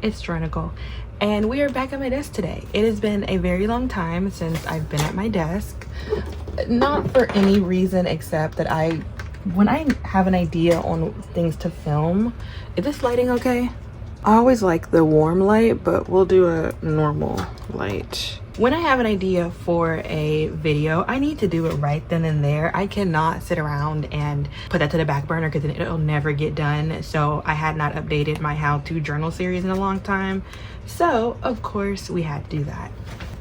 it's troy-nicole, and we are back at my desk today. It has been a very long time since I've been at my desk, not for any reason except that when I have an idea on things to film. Is this lighting okay? I always like the warm light, but we'll do a normal light. When I have an idea for a video, I need to do it right then and there. I cannot sit around and put that to the back burner because then it'll never get done. So I had not updated my how-to journal series in a long time. So of course we had to do that.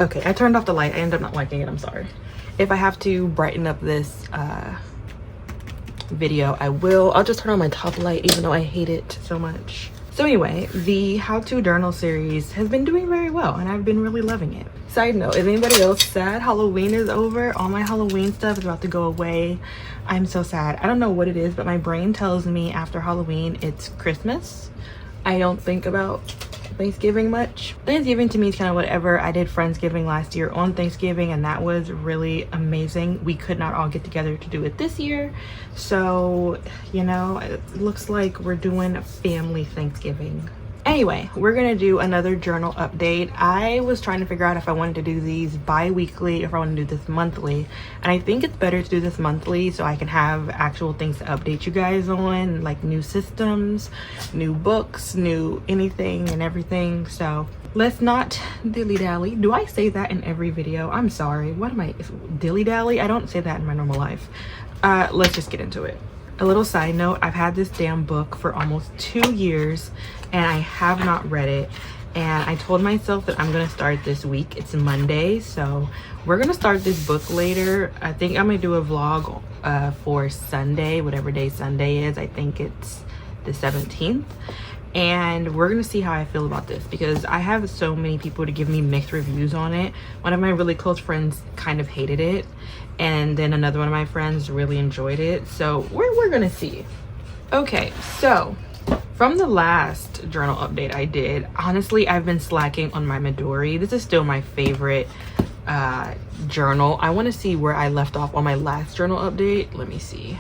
Okay, I turned off the light. I ended up not liking it, I'm sorry. If I have to brighten up this video, I will. I'll just turn on my top light even though I hate it so much. So anyway, the how-to journal series has been doing very well and I've been really loving it. Side note, is anybody else sad Halloween is over? All my Halloween stuff is about to go away. I'm so sad. I don't know what it is, but my brain tells me after Halloween it's Christmas. I don't think about Thanksgiving much. Thanksgiving to me is kind of whatever. I did Friendsgiving last year on Thanksgiving and that was really amazing. We could not all get together to do it this year, so you know, it looks like we're doing a family Thanksgiving. Anyway, we're gonna do another journal update. I was trying to figure out if I wanted to do these bi-weekly or if I want to do this monthly, and I think it's better to do this monthly so I can have actual things to update you guys on, like new systems, new books, new anything and everything. So let's not dilly-dally. Do I say that in every video? I'm sorry. What am I, dilly-dally? I don't say that in my normal life. Let's just get into it. A little side note, I've had this damn book for almost 2 years and I have not read it, and I told myself that I'm gonna start this week. It's Monday, so we're gonna start this book later. I think I'm gonna do a vlog for Sunday, whatever day Sunday is. I think it's the 17th, and we're gonna see how I feel about this because I have so many people to give me mixed reviews on it. One of my really close friends kind of hated it, and then another one of my friends really enjoyed it, so we're gonna see. Okay, so from the last journal update I did, honestly I've been slacking on my Midori. This is still my favorite journal. I want to see where I left off on my last journal update. Let me see.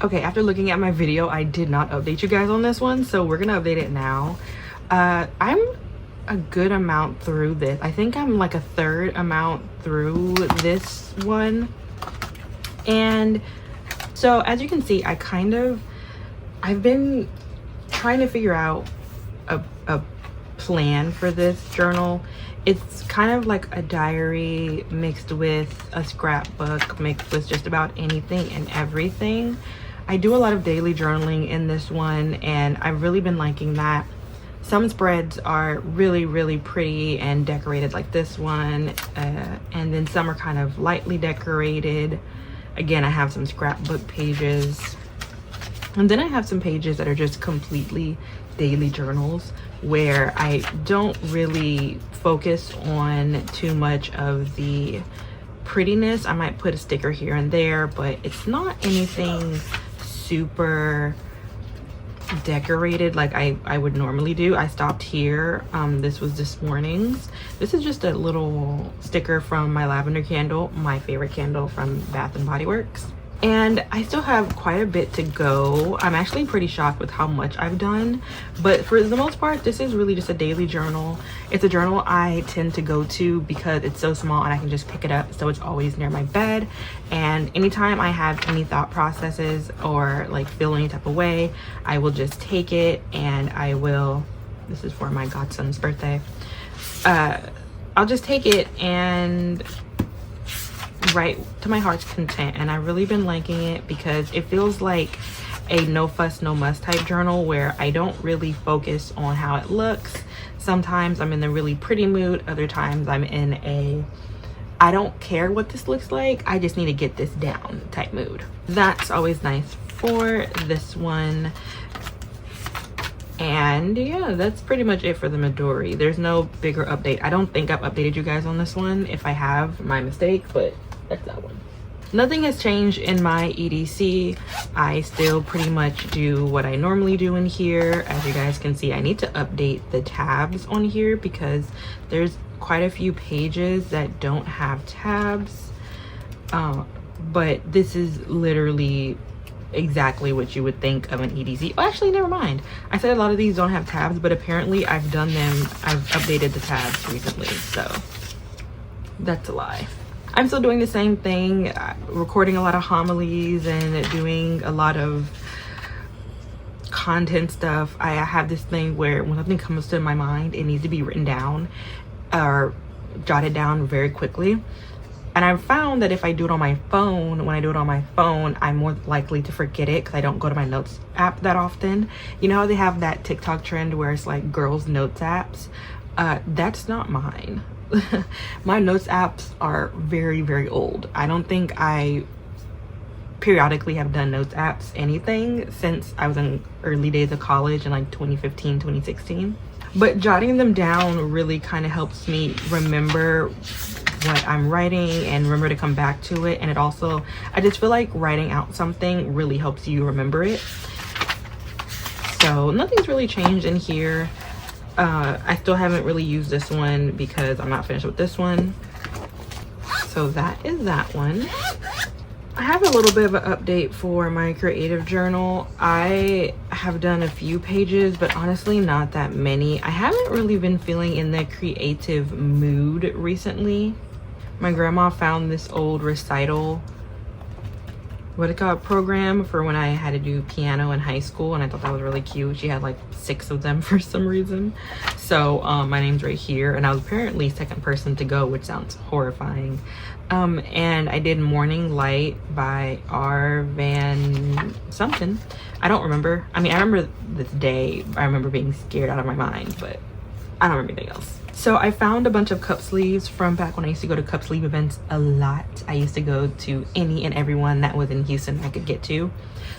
Okay, after looking at my video, I did not update you guys on this one, so we're gonna update it now. I'm a good amount through this. I think I'm like a third amount through this one, and so as you can see, I've been trying to figure out a plan for this journal. It's kind of like a diary mixed with a scrapbook, mixed with just about anything and everything. I do a lot of daily journaling in this one and I've really been liking that. Some spreads are really pretty and decorated like this one, and then some are kind of lightly decorated. Again, I have some scrapbook pages, and then I have some pages that are just completely daily journals where I don't really focus on too much of the prettiness. I might put a sticker here and there, but it's not anything super decorated like I would normally do. I stopped here. This was this morning's. This is just a little sticker from my lavender candle, my favorite candle from Bath and Body Works. And I still have quite a bit to go. I'm actually pretty shocked with how much I've done, but for the most part this is really just a daily journal. It's a journal I tend to go to because it's so small and I can just pick it up, so it's always near my bed. And anytime I have any thought processes or like feel any type of way, I will just take it and I will, this is for my godson's birthday, I'll just take it and write to my heart's content. And I've really been liking it because it feels like a no fuss no muss type journal where I don't really focus on how it looks. Sometimes I'm in the really pretty mood, other times I'm in a I don't care what this looks like, I just need to get this down type mood. That's always nice for this one. And yeah, that's pretty much it for the Midori. There's no bigger update. I don't think I've updated you guys on this one. If I have, my mistake, but that's that one. Nothing has changed in my EDC. I still pretty much do what I normally do in here. As you guys can see, I need to update the tabs on here because there's quite a few pages that don't have tabs. But this is literally exactly what you would think of an EDC. Oh, actually, never mind. I said a lot of these don't have tabs, but apparently I've done them. I've updated the tabs recently, so that's a lie. I'm still doing the same thing, recording a lot of homilies and doing a lot of content stuff. I have this thing where when something comes to my mind, it needs to be written down or jotted down very quickly. And I've found that if I do it on my phone, when I do it on my phone, I'm more likely to forget it because I don't go to my notes app that often. You know how they have that TikTok trend where it's like girls notes apps? That's not mine. My notes apps are very, very old. I don't think I periodically have done notes apps anything since I was in early days of college in like 2015, 2016. But jotting them down really kind of helps me remember what I'm writing and remember to come back to it. And it also, I just feel like writing out something really helps you remember it. So nothing's really changed in here. I still haven't really used this one because I'm not finished with this one. So that is that one. I have a little bit of an update for my creative journal. I have done a few pages, but honestly not that many. I haven't really been feeling in the creative mood recently. My grandma found this old recital, what it called, program for when I had to do piano in high school, and I thought that was really cute. She had like 6 of them for some reason. So my name's right here, and I was apparently second person to go, which sounds horrifying. And I did Morning Light by R. Van something. I don't remember. I mean, I remember this day. I remember being scared out of my mind, but I don't remember anything else. So I found a bunch of cup sleeves from back when I used to go to cup sleeve events a lot. I used to go to any and every one that was in Houston I could get to.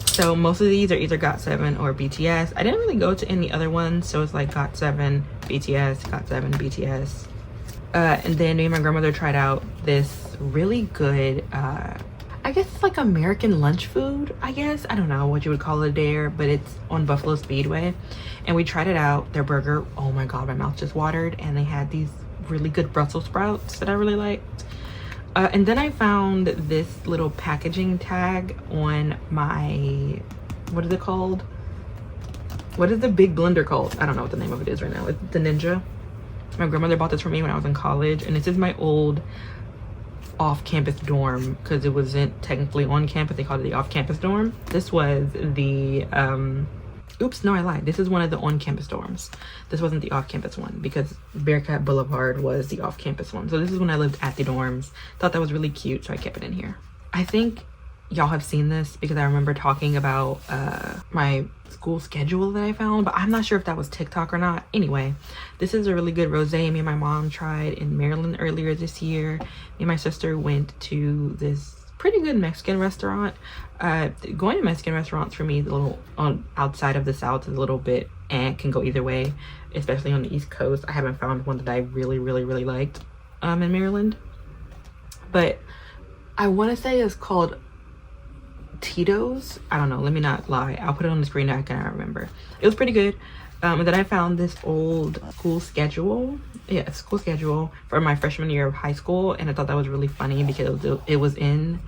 So most of these are either GOT7 or BTS. I didn't really go to any other ones, so it's like GOT7, BTS, GOT7, BTS. And then me and my grandmother tried out this really good, I guess it's like American lunch food, I guess. I don't know what you would call it there, but it's on Buffalo Speedway. And we tried it out, their burger. Oh my God, my mouth just watered. And they had these really good Brussels sprouts that I really liked. And then I found this little packaging tag on my, what is it called? What is the big blender called? I don't know what the name of it is right now. It's the Ninja. My grandmother bought this for me when I was in college, and this is my old off-campus dorm because it wasn't technically on campus. They called it the off-campus dorm. This was the oops, no, I lied. This is one of the on-campus dorms. This wasn't the off-campus one because Bearcat Boulevard was the off-campus one. So this is when I lived at the dorms. Thought that was really cute, so I kept it in here. I think y'all have seen this because I remember talking about my school schedule that I found, but I'm not sure if that was TikTok or not. Anyway, this is a really good rosé me and my mom tried in Maryland earlier this year. Me and my sister went to this pretty good Mexican restaurant. Going to Mexican restaurants for me, a little on outside of the South, is a little bit and can go either way, especially on the East Coast. I haven't found one that I really liked in Maryland, but I want to say it's called Tito's. I don't know, let me not lie. I'll put it on the screen. I cannot remember. It was pretty good. And then I found this old school schedule. Yeah, school schedule for my freshman year of high school, and I thought that was really funny because it was in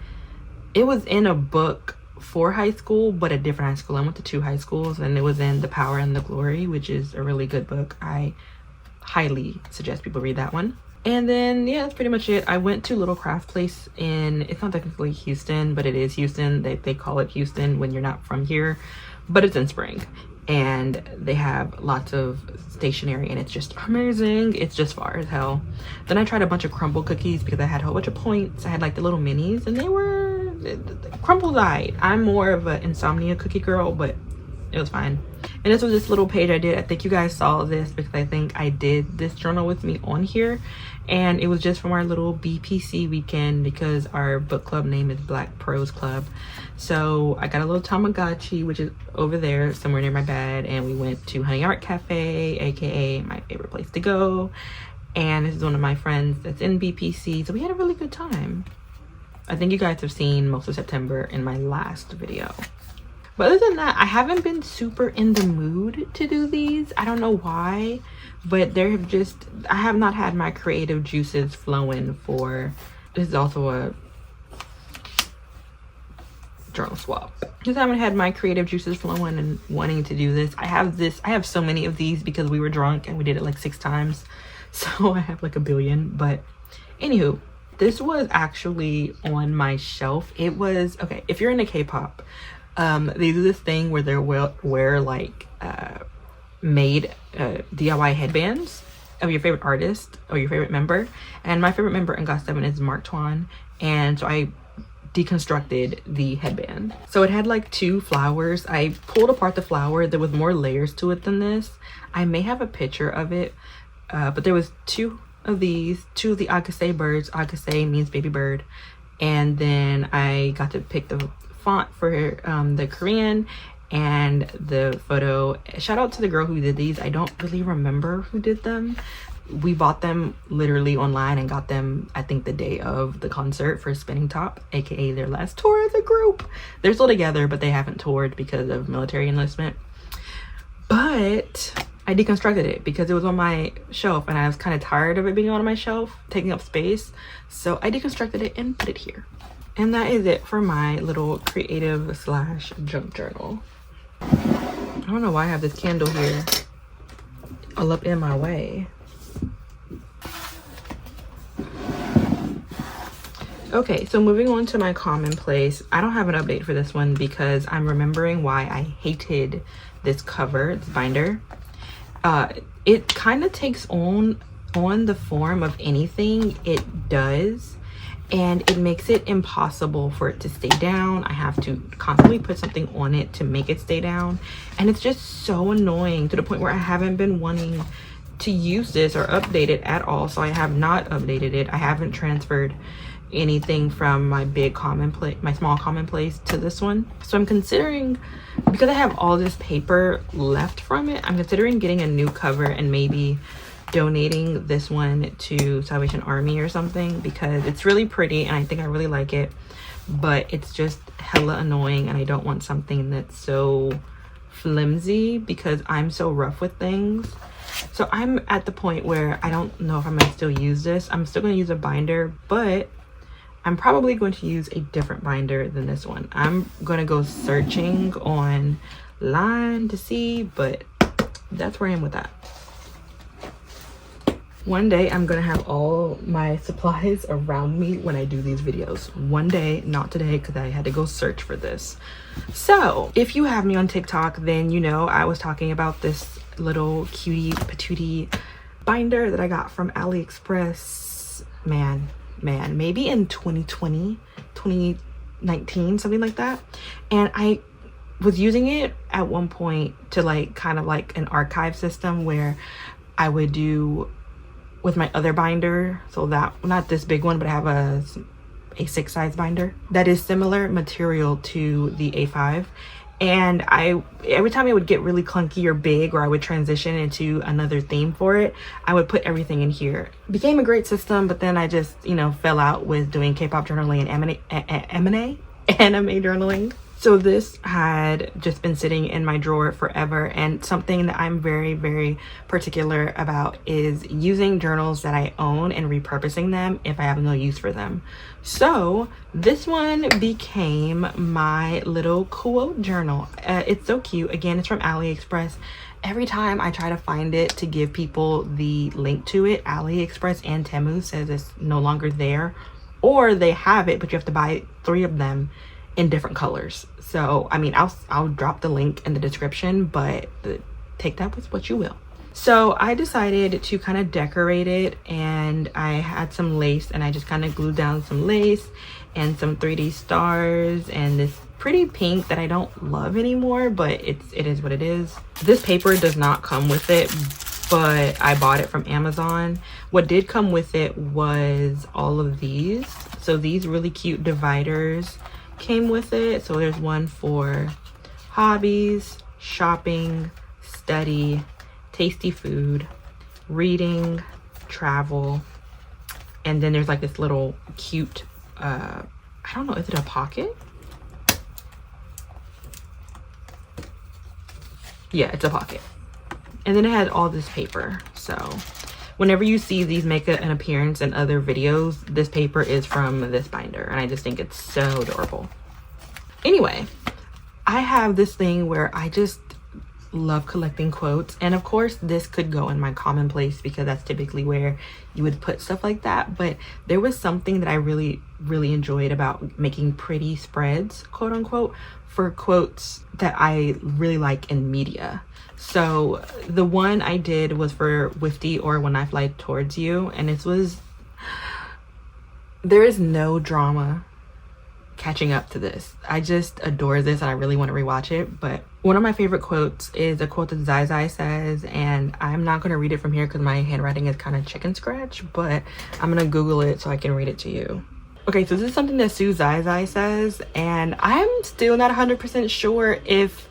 a book for high school, but a different high school. I went to 2 high schools, and it was in The Power and the Glory, which is a really good book. I highly suggest people read that one. And then yeah, that's pretty much it. I went to Little Craft Place in, it's not technically Houston, but it is Houston. They call it Houston when you're not from here, but it's in Spring, and they have lots of stationery, and it's just amazing. It's just far as hell. Then I tried a bunch of crumble cookies because I had a whole bunch of points. I had like the little minis, and they were crumble died. I'm more of an insomnia cookie girl, but it was fine. And this was this little page I did. I think you guys saw this because I think I did this journal with me on here, and it was just from our little BPC weekend because our book club name is Black Prose Club. So I got a little Tamagotchi, which is over there somewhere near my bed, and we went to Honey Art Cafe, aka my favorite place to go. And this is one of my friends that's in BPC, so we had a really good time. I think you guys have seen most of September in my last video. But other than that, I haven't been super in the mood to do these. I don't know why, but I have not had my creative juices flowing for, this is also a journal swap. Just haven't had my creative juices flowing and wanting to do this. I have so many of these because we were drunk and we did it like 6 times. So I have like a billion. But anywho, this was actually on my shelf. It was, okay, if you're into K-pop, they do this thing where they wear like made DIY headbands of your favorite artist or your favorite member. And my favorite member in GOT7 is Mark Twain. And so I deconstructed the headband. So it had like 2 flowers. I pulled apart the flower. There was more layers to it than this. I may have a picture of it, but there was 2 of these, 2 of the 𝚗𝚖𝚎 birds. 𝚗𝚖𝚎 means baby bird. And then I got to pick the font for the Korean and the photo. Shout out to the girl who did these. I don't really remember who did them. We bought them literally online and got them, I think, the day of the concert for Spinning Top, aka their last tour as a group. They're still together, but they haven't toured because of military enlistment. But I deconstructed it because it was on my shelf and I was kind of tired of it being on my shelf, taking up space. So I deconstructed it and put it here. And that is it for my little creative slash junk journal. I don't know why I have this candle here all up in my way. Okay, so moving on to my Commonplace. I don't have an update for this one because I'm remembering why I hated this cover, this binder. It kind of takes on the form of anything it does, and it makes it impossible for it to stay down. I have to constantly put something on it to make it stay down, and it's just so annoying to the point where I haven't been wanting to use this or update it at all. So I have not updated it. I haven't transferred anything from my big Commonplace, my small Commonplace, to this one. So I'm considering, because I have all this paper left from it, I'm considering getting a new cover and maybe donating this one to Salvation Army or something, because it's really pretty and I think I really like it, but it's just hella annoying and I don't want something that's so flimsy because I'm so rough with things. So I'm at the point where I don't know if I'm gonna still use this. I'm still gonna use a binder, but I'm probably going to use a different binder than this one. I'm gonna go searching online to see, but that's where I am with that. One day I'm gonna have all my supplies around me when I do these videos. One day, not today, because I had to go search for this. So if you have me on TikTok, then you know I was talking about this little cutie patootie binder that I got from AliExpress. Man, maybe in 2020, 2019, something like that. And I was using it at one point to like kind of like an archive system where I would do with my other binder. So that, not this big one, but I have a 6 size binder that is similar material to the A5. And every time it would get really clunky or big, or I would transition into another theme for it, I would put everything in here. It became a great system, but then I just, you know, fell out with doing K-pop journaling and anime journaling. So this had just been sitting in my drawer forever, and something that I'm very, very particular about is using journals that I own and repurposing them if I have no use for them. So this one became my little quote journal. It's so cute. Again, it's from AliExpress. Every time I try to find it to give people the link to it, AliExpress and Temu says it's no longer there, or they have it, but you have to buy 3 of them in different colors. So I mean, I'll drop the link in the description, but take that with what you will. So I decided to kind of decorate it, and I had some lace, and I just kind of glued down some lace and some 3D stars and this pretty pink that I don't love anymore, but it is what it is. This paper does not come with it, but I bought it from Amazon. What did come with it was all of these. So these really cute dividers came with it. So there's one for hobbies, shopping, study, tasty food, reading, travel, and then there's like this little cute I don't know, is it a pocket? Yeah, it's a pocket. And then it had all this paper. So whenever you see these make an appearance in other videos, this paper is from this binder, and I just think it's so adorable. Anyway, I have this thing where I just love collecting quotes, and of course this could go in my Commonplace because that's typically where you would put stuff like that, but there was something that I really enjoyed about making pretty spreads, quote unquote, for quotes that I really like in media. So the one I did was for 𝚗𝚘𝚎 or When I Fly Towards You, and this was, there is no drama catching up to this. I just adore this and I really want to rewatch it. But one of my favorite quotes is a quote that 𝚗𝚘𝚎 says, and I'm not going to read it from here because my handwriting is kind of chicken scratch, but I'm going to Google it so I can read it to you. Okay, so this is something that 𝚗𝚘𝚎 says, and I'm still not 100% sure if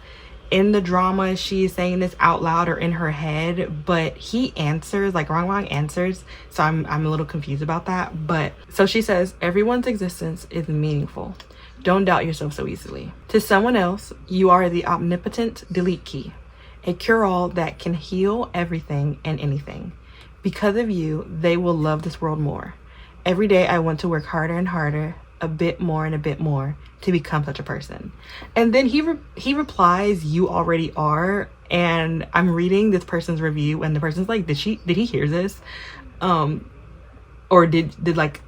in the drama she's saying this out loud or in her head, but he answers like wrong answers, so I'm a little confused about that. But so she says, everyone's existence is meaningful. Don't doubt yourself so easily. To someone else, you are the omnipotent delete key, a cure-all that can heal everything and anything. Because of you, they will love this world more. Every day I want to work harder and harder, a bit more and a bit more, to become such a person. And then he replies, you already are. And I'm reading this person's review and the person's like, did he hear this? Or did like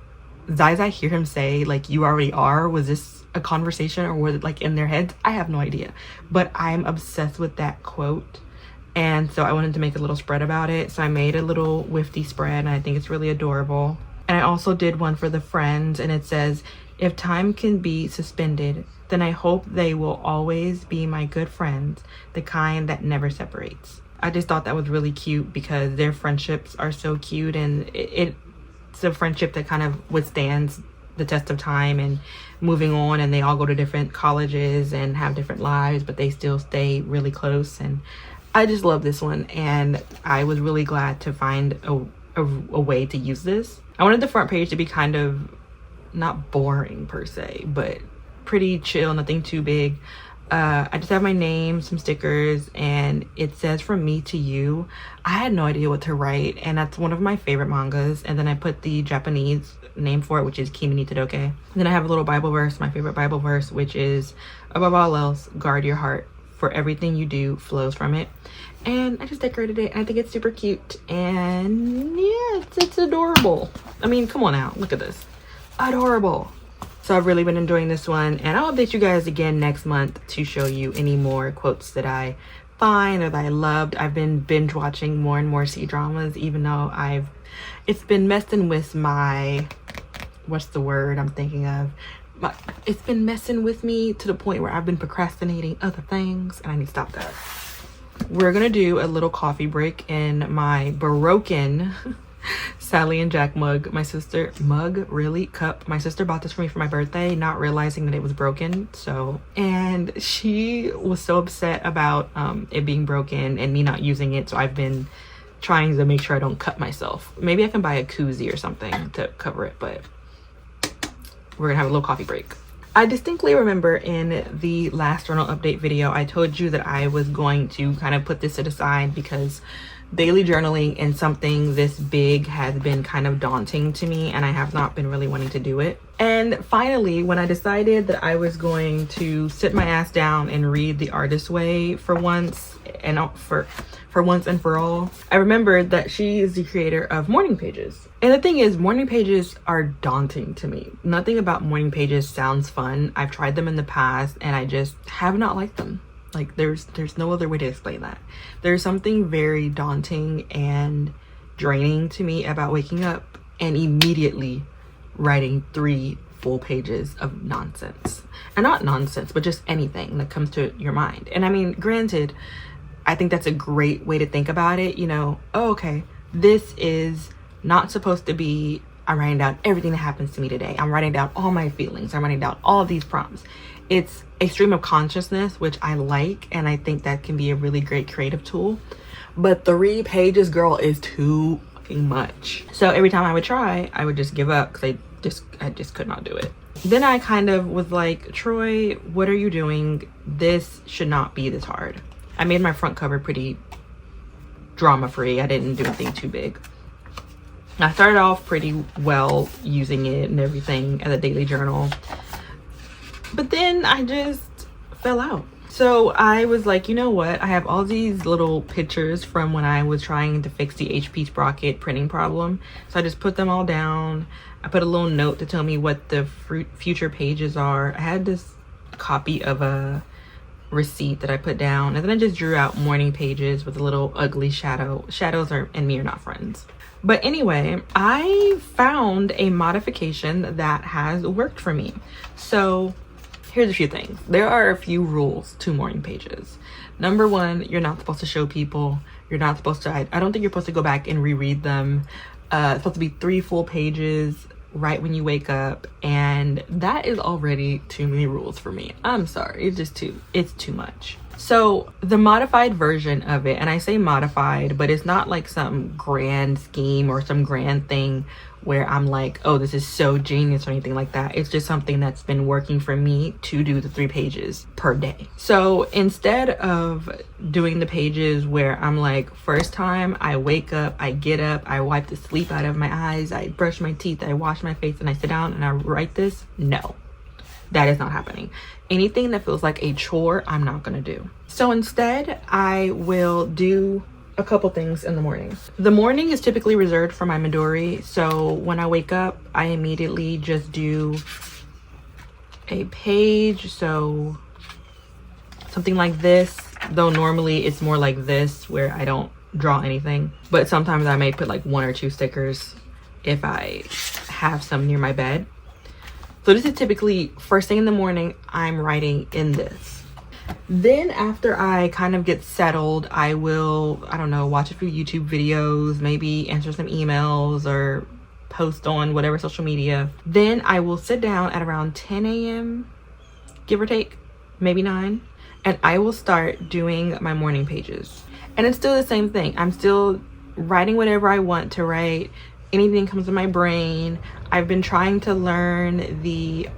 𝚗𝚘𝚎 hear him say like you already are? Was this a conversation or was it like in their heads? I have no idea, but I'm obsessed with that quote. And so I wanted to make a little spread about it. So I made a little 𝚗𝚘𝚎 spread and I think it's really adorable. And I also did one for the friends, and it says, if time can be suspended, then I hope they will always be my good friends, the kind that never separates. I just thought that was really cute because their friendships are so cute, and it's a friendship that kind of withstands the test of time and moving on, and they all go to different colleges and have different lives, but they still stay really close. And I just love this one, and I was really glad to find a way to use this. I wanted the front page to be kind of not boring per se, but pretty chill, nothing too big. I just have my name, some stickers, and it says from me to you. I had no idea what to write, and that's one of my favorite mangas. And then I put the Japanese name for it, which is 𝚗𝚘𝚎𝚎. And then I have a little Bible verse, my favorite Bible verse, which is, above all else, guard your heart, for everything you do flows from it. And I just decorated it, and I think it's super cute, and yeah, it's adorable. I mean, come on now, look at this, adorable. So I've really been enjoying this one, and I'll update you guys again next month to show you any more quotes that I find or that I loved. I've been binge watching more and more C-dramas, even though it's been messing with my, what's the word I'm thinking of? It's been messing with me to the point where I've been procrastinating other things, and I need to stop that. We're gonna do a little coffee break in my broken Sally and Jack mug. My sister cup. My sister bought this for me for my birthday, not realizing that it was broken. And she was so upset about it being broken and me not using it. So I've been trying to make sure I don't cut myself. Maybe I can buy a koozie or something to cover it, but we're gonna have a little coffee break. I distinctly remember in the last journal update video, I told you that I was going to kind of put this to the side because daily journaling and something this big has been kind of daunting to me, and I have not been really wanting to do it. And finally, when I decided that I was going to sit my ass down and read The Artist's Way for once and for all, I remembered that she is the creator of morning pages. And the thing is, morning pages are daunting to me. Nothing about morning pages sounds fun. I've tried them in the past and I just have not liked them. Like there's no other way to explain that. There's something very daunting and draining to me about waking up and immediately writing 3 full pages of nonsense. And not nonsense, but just anything that comes to your mind. And I mean, granted, I think that's a great way to think about it. You know, oh, okay, this is not supposed to be, I'm writing down everything that happens to me today. I'm writing down all my feelings. I'm writing down all of these prompts. It's a stream of consciousness, which I like, and I think that can be a really great creative tool. But 3 pages, girl, is too fucking much. So every time I would try, I would just give up because I just could not do it. Then I kind of was like, Troy, what are you doing? This should not be this hard. I made my front cover pretty drama-free. I didn't do anything too big. I started off pretty well using it and everything as a daily journal. But then I just fell out. So I was like, you know what? I have all these little pictures from when I was trying to fix the HP sprocket printing problem. So I just put them all down. I put a little note to tell me what the future pages are. I had this copy of a receipt that I put down, and then I just drew out morning pages with a little ugly shadow. Shadows and me are not friends. But anyway, I found a modification that has worked for me. So here's a few things. There are a few rules to morning pages. Number one, you're not supposed to show people. You're not supposed to, I don't think you're supposed to go back and reread them. It's supposed to be 3 full pages right when you wake up, and that is already too many rules for me. I'm sorry, it's too much. So the modified version of it, and I say modified, but it's not like some grand scheme or some grand thing where I'm like, oh, this is so genius or anything like that. It's just something that's been working for me to do the 3 pages per day. So instead of doing the pages where I'm like, first time I wake up, I get up, I wipe the sleep out of my eyes, I brush my teeth, I wash my face, and I sit down and I write this, no, that is not happening. Anything that feels like a chore, I'm not gonna do. So instead, I will do a couple things in the morning. The morning is typically reserved for my Midori, so when I wake up, I immediately just do a page. So something like this, though normally it's more like this where I don't draw anything, but sometimes I may put like 1 or 2 stickers if I have some near my bed. So this is typically first thing in the morning, I'm writing in this. Then after I kind of get settled, I will, I don't know, watch a few YouTube videos, maybe answer some emails or post on whatever social media. Then I will sit down at around 10 a.m., give or take, maybe 9, and I will start doing my morning pages. And it's still the same thing. I'm still writing whatever I want to write. Anything comes to my brain. I've been trying to learn the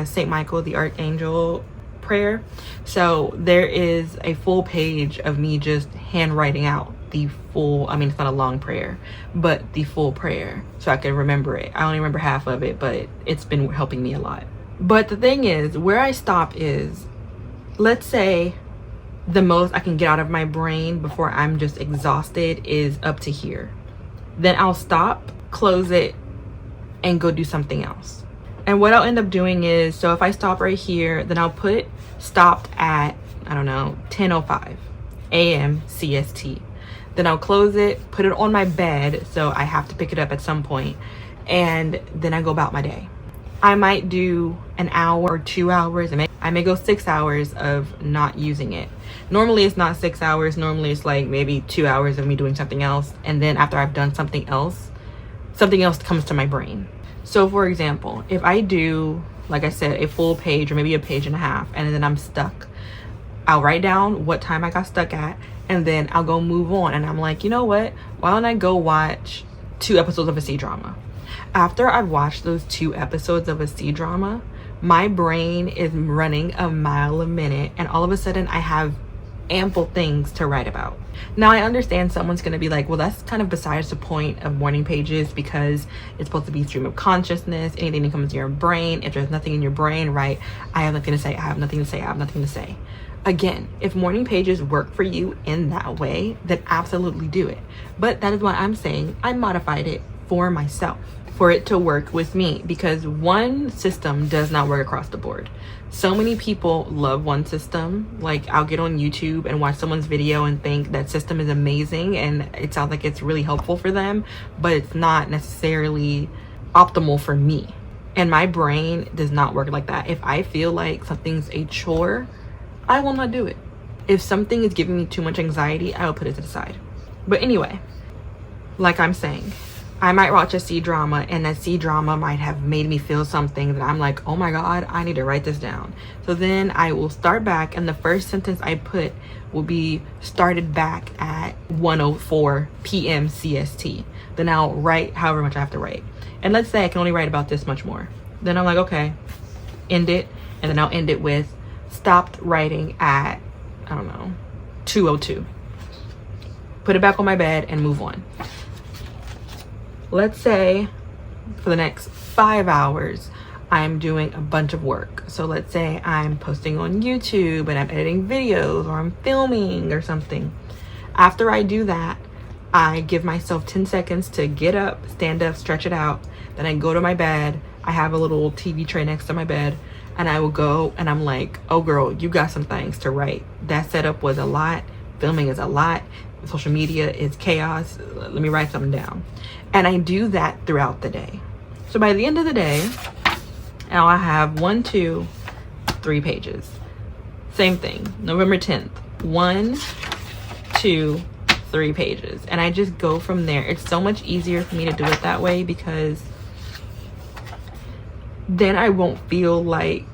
St. Michael, the Archangel prayer. So there is a full page of me just handwriting out the full, I mean, it's not a long prayer, but the full prayer so I can remember it. I only remember half of it, but it's been helping me a lot. But the thing is, where I stop is, let's say the most I can get out of my brain before I'm just exhausted is up to here. Then I'll stop, close it, and go do something else. And what I'll end up doing is, so if I stop right here, then I'll put stopped at, I don't know, 10:05 a.m. CST. Then I'll close it, put it on my bed, so I have to pick it up at some point, and then I go about my day. I might do an hour or 2 hours, and I may go 6 hours of not using it. Normally it's not 6 hours, normally it's like maybe 2 hours of me doing something else, and then after I've done something else comes to my brain. So for example, if I do, like I said, a full page or maybe a page and a half, and then I'm stuck, I'll write down what time I got stuck at, and then I'll go move on. And I'm like, you know what? Why don't I go watch 2 episodes of a C-drama? After I've watched those 2 episodes of a C-drama, my brain is running a mile a minute, and all of a sudden I have ample things to write about. Now I understand someone's gonna be like, well, that's kind of besides the point of morning pages, because it's supposed to be stream of consciousness. Anything that comes to your brain, if there's nothing in your brain, right, I have nothing to say, I have nothing to say, I have nothing to say. Again, if morning pages work for you in that way, then absolutely do it. But that is why I'm saying I modified it for myself, for it to work with me, because one system does not work across the board. So many people love one system. Like, I'll get on YouTube and watch someone's video and think that system is amazing and it sounds like it's really helpful for them, but it's not necessarily optimal for me. And my brain does not work like that. If I feel like something's a chore, I will not do it. If something is giving me too much anxiety, I will put it to the side. But anyway, like I'm saying, I might watch a C-drama, and that C-drama might have made me feel something that I'm like, oh my God, I need to write this down. So then I will start back, and the first sentence I put will be started back at 1:04 p.m. CST. Then I'll write however much I have to write. And let's say I can only write about this much more. Then I'm like, okay, end it. And then I'll end it with stopped writing at, I don't know, 2:02. Put it back on my bed and move on. Let's say for the next 5 hours, I'm doing a bunch of work. So let's say I'm posting on YouTube and I'm editing videos, or I'm filming or something. After I do that, I give myself 10 seconds to get up, stand up, stretch it out. Then I go to my bed. I have a little TV tray next to my bed, and I will go and I'm like, oh girl, you got some things to write. That setup was a lot. Filming is a lot. Social media is chaos. Let me write something down. And I do that throughout the day. So by the end of the day, now I have 1, 2, 3 pages. Same thing, November 10th, 1, 2, 3 pages. And I just go from there. It's so much easier for me to do it that way, because then I won't feel like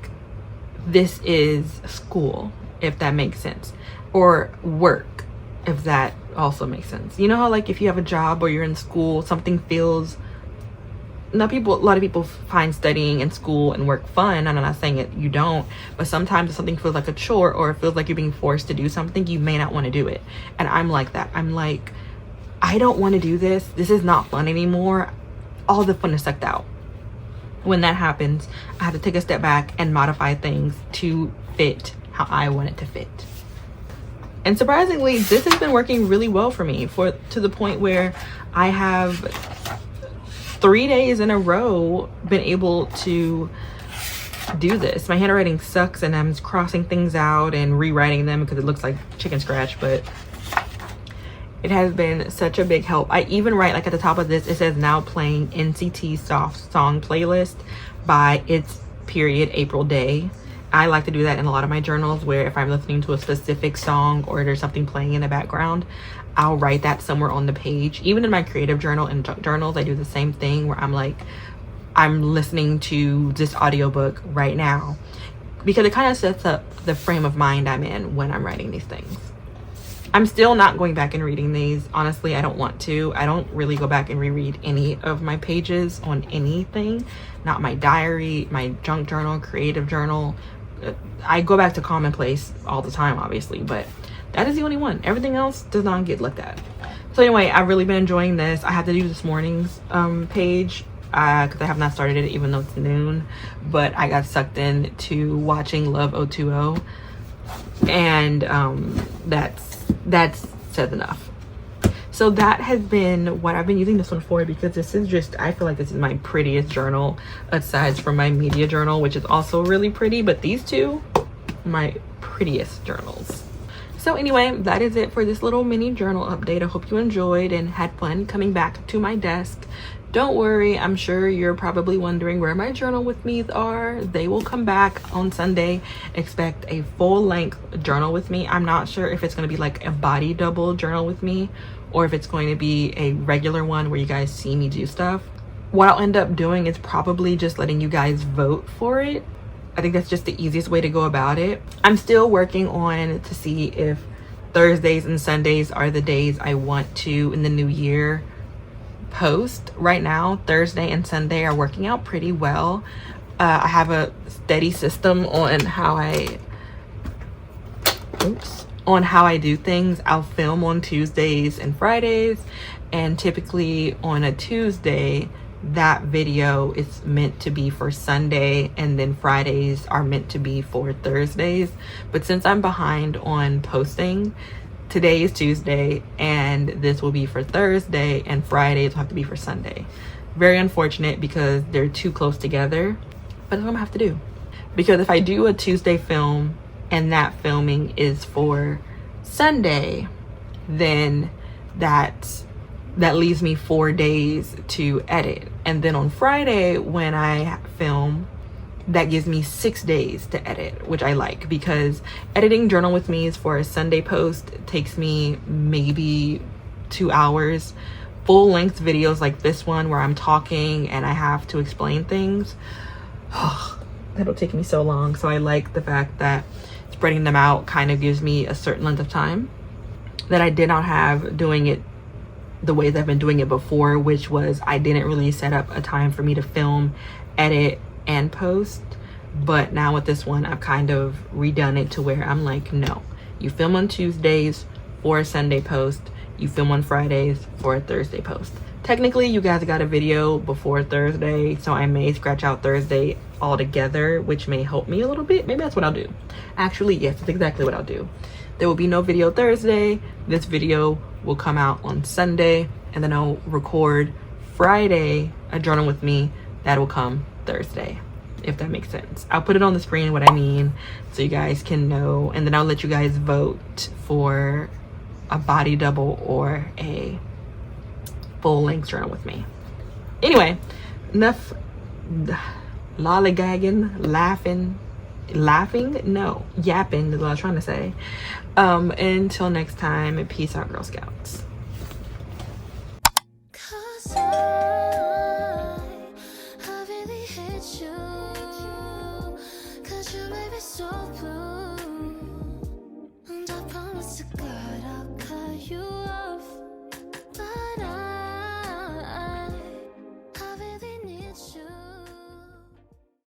this is school, if that makes sense, or work, if that also makes sense. You know how like if you have a job or you're in school, something feels, a lot of people find studying and school and work fun, and I'm not saying it, you don't, but sometimes if something feels like a chore, or it feels like you're being forced to do something, you may not want to do it. And I'm like that. I'm like, I don't want to do this. This is not fun anymore. All the fun is sucked out. When that happens, I have to take a step back and modify things to fit how I want it to fit. And surprisingly, this has been working really well for me, to the point where I have 3 days in a row been able to do this. My handwriting sucks and I'm crossing things out and rewriting them because it looks like chicken scratch, but it has been such a big help. I even write, like at the top of this, it says now playing NCT soft song playlist by April Day. I like to do that in a lot of my journals, where if I'm listening to a specific song or there's something playing in the background, I'll write that somewhere on the page. Even in my creative journal and journals, I do the same thing, where I'm like, I'm listening to this audiobook right now, because it kind of sets up the frame of mind I'm in when I'm writing these things. I'm still not going back and reading these. Honestly, I don't want to. I don't really go back and reread any of my pages on anything. Not my diary, my junk journal, creative journal. I go back to Commonplace all the time, obviously, but that is the only one. Everything else does not get looked at. So anyway, I've really been enjoying this. I have to do this morning's page because I have not started it, even though it's noon, but I got sucked in to watching Love 020, and that's said enough. So that has been what I've been using this one for, because this is just, I feel like this is my prettiest journal aside from my media journal, which is also really pretty, but these two, my prettiest journals. So anyway, that is it for this little mini journal update. I hope you enjoyed and had fun coming back to my desk. Don't worry, I'm sure you're probably wondering where my journal with me's are. They will come back on Sunday. Expect a full-length journal with me. I'm not sure if it's going to be like a body double journal with me, or if it's going to be a regular one where you guys see me do stuff. What I'll end up doing is probably just letting you guys vote for it. I think that's just the easiest way to go about it. I'm still working on to see if Thursdays and Sundays are the days I want to, in the new year, post. Right now, Thursday and Sunday are working out pretty well. I have a steady system on how I do things. I'll film on Tuesdays and Fridays, and typically on a Tuesday, that video is meant to be for Sunday, and then Fridays are meant to be for Thursdays. But since I'm behind on posting, today is Tuesday and this will be for Thursday, and Fridays will have to be for Sunday. Very unfortunate because they're too close together, but that's what I'm gonna have to do. Because if I do a Tuesday film and that filming is for Sunday, then that leaves me 4 days to edit. And then on Friday when I film, that gives me 6 days to edit, which I like, because editing journal with me is for a Sunday post. It takes me maybe 2 hours. Full length videos like this one where I'm talking and I have to explain things, that'll take me so long. So I like the fact that spreading them out kind of gives me a certain length of time that I did not have doing it the ways I've been doing it before, which was I didn't really set up a time for me to film, edit, and post. But now with this one, I've kind of redone it to where I'm like, no, you film on Tuesdays for a Sunday post, you film on Fridays for a Thursday post. Technically, you guys got a video before Thursday, so I may scratch out Thursday all together, which may help me a little bit. Maybe that's what I'll do. Actually, yes, that's exactly what I'll do. There will be no video Thursday. This video will come out on Sunday, and then I'll record Friday a journal with me that will come Thursday, if that makes sense. I'll put it on the screen what I mean so you guys can know, and then I'll let you guys vote for a body double or a full-length journal with me. Anyway, enough lollygagging, yapping is what I was trying to say. Until next time, peace out, Girl Scouts. You